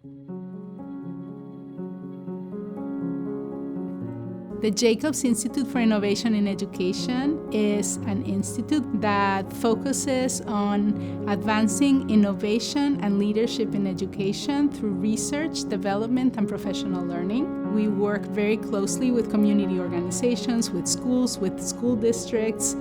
The Jacobs Institute for Innovation in Education is an institute that focuses on advancing innovation and leadership in education through research, development, and professional learning. We work very closely with community organizations, with schools, with school districts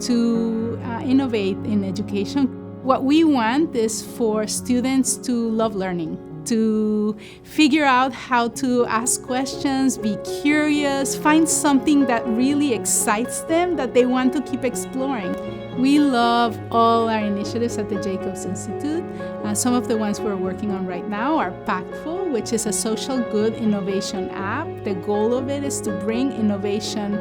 to innovate in education. What we want is for students to love learning, to figure out how to ask questions, be curious, find something that really excites them that they want to keep exploring. We love all our initiatives at the Jacobs Institute. Some of the ones we're working on right now are Pactful, which is a social good innovation app. The goal of it is to bring innovation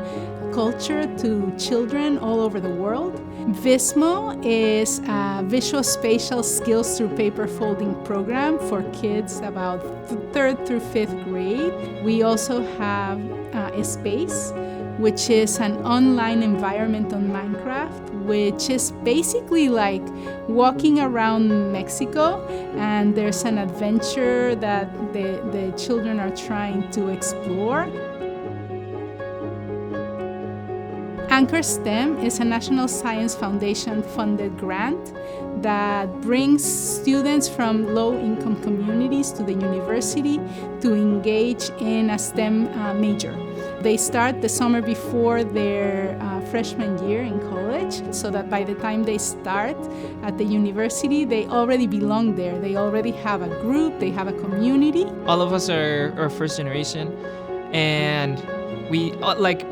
culture to children all over the world. Vismo is a visual spatial skills through paper folding program for kids about 3rd through 5th grade. We also have Space, which is an online environment on Minecraft, which is basically like walking around Mexico, and there's an adventure that the children are trying to explore. AnchorSTEM is a National Science Foundation funded grant that brings students from low-income communities to the university to engage in a STEM major. They start the summer before their freshman year in college, so that by the time they start at the university, they already belong there. They already have a group, they have a community. All of us are first generation, and we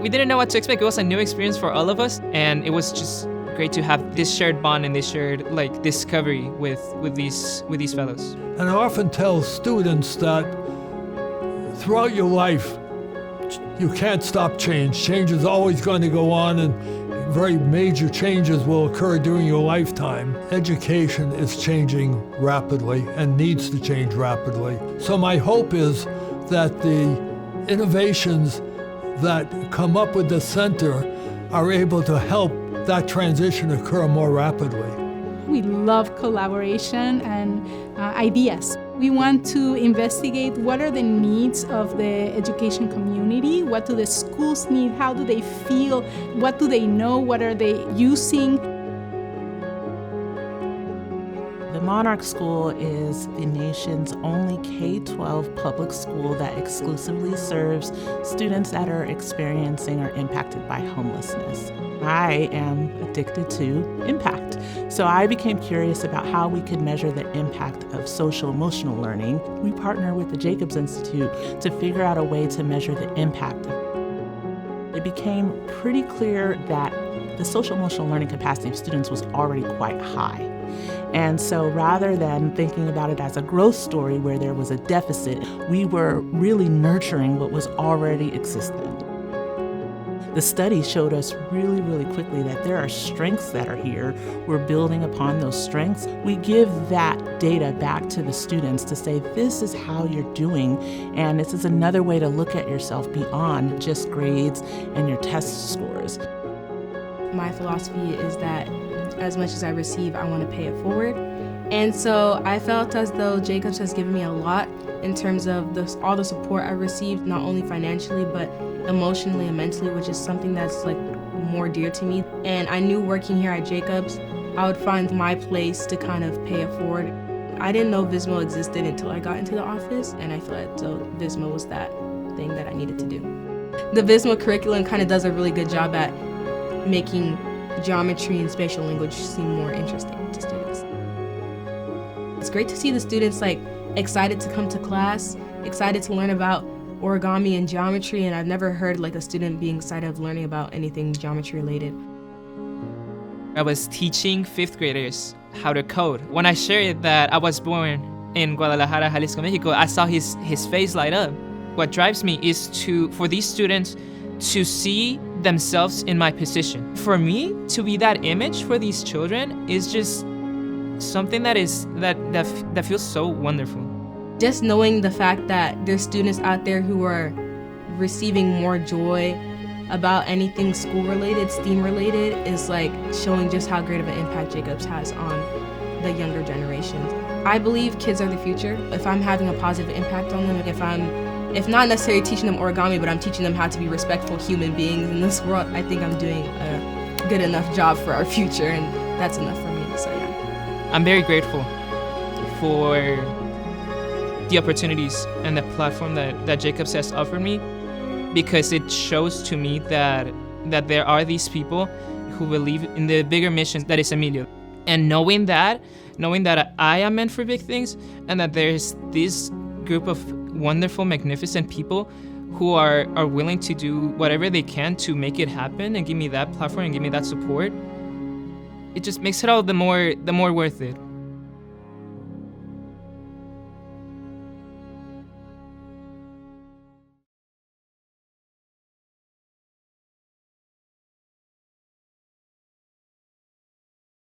didn't know what to expect. It was a new experience for all of us, and it was just great to have this shared bond and this shared discovery with these fellows. And I often tell students that throughout your life, you can't stop change. Change is always going to go on, and very major changes will occur during your lifetime. Education is changing rapidly and needs to change rapidly. So my hope is that the innovations that come up with the center are able to help that transition occur more rapidly. We love collaboration and ideas. We want to investigate what are the needs of the education community, what do the schools need, how do they feel, what do they know, what are they using. The Monarch School is the nation's only K-12 public school that exclusively serves students that are experiencing or impacted by homelessness. I am addicted to impact, so I became curious about how we could measure the impact of social-emotional learning. We partner with the Jacobs Institute to figure out a way to measure the impact. It became pretty clear that the social-emotional learning capacity of students was already quite high. And so rather than thinking about it as a growth story where there was a deficit, we were really nurturing what was already existent. The study showed us really, really quickly that there are strengths that are here. We're building upon those strengths. We give that data back to the students to say, this is how you're doing, and this is another way to look at yourself beyond just grades and your test scores. My philosophy is that as much as I receive, I want to pay it forward. And so I felt as though Jacobs has given me a lot in terms of all the support I received, not only financially, but emotionally and mentally, which is something that's more dear to me. And I knew working here at Jacobs, I would find my place to kind of pay it forward. I didn't know Vismo existed until I got into the office, and I feel like Vismo was that thing that I needed to do. The Vismo curriculum kind of does a really good job at making geometry and spatial language seem more interesting to students. It's great to see the students excited to come to class, excited to learn about origami and geometry, and I've never heard a student being excited of learning about anything geometry related. I was teaching 5th graders how to code. When I shared that I was born in Guadalajara, Jalisco, Mexico, I saw his face light up. What drives me is for these students to see themselves in my position. For me to be that image for these children is just something that feels so wonderful. Just knowing the fact that there's students out there who are receiving more joy about anything school related, STEAM related, is showing just how great of an impact Jacobs has on the younger generations. I believe kids are the future. If I'm having a positive impact on them, if not necessarily teaching them origami, but I'm teaching them how to be respectful human beings in this world, I think I'm doing a good enough job for our future, and that's enough for me, so yeah. I'm very grateful for the opportunities and the platform that Jacobs has offered me, because it shows to me that there are these people who believe in the bigger mission that is Emilio. And knowing that I am meant for big things, and that there's this group of wonderful, magnificent people who are willing to do whatever they can to make it happen and give me that platform and give me that support, it just makes it all the more worth it.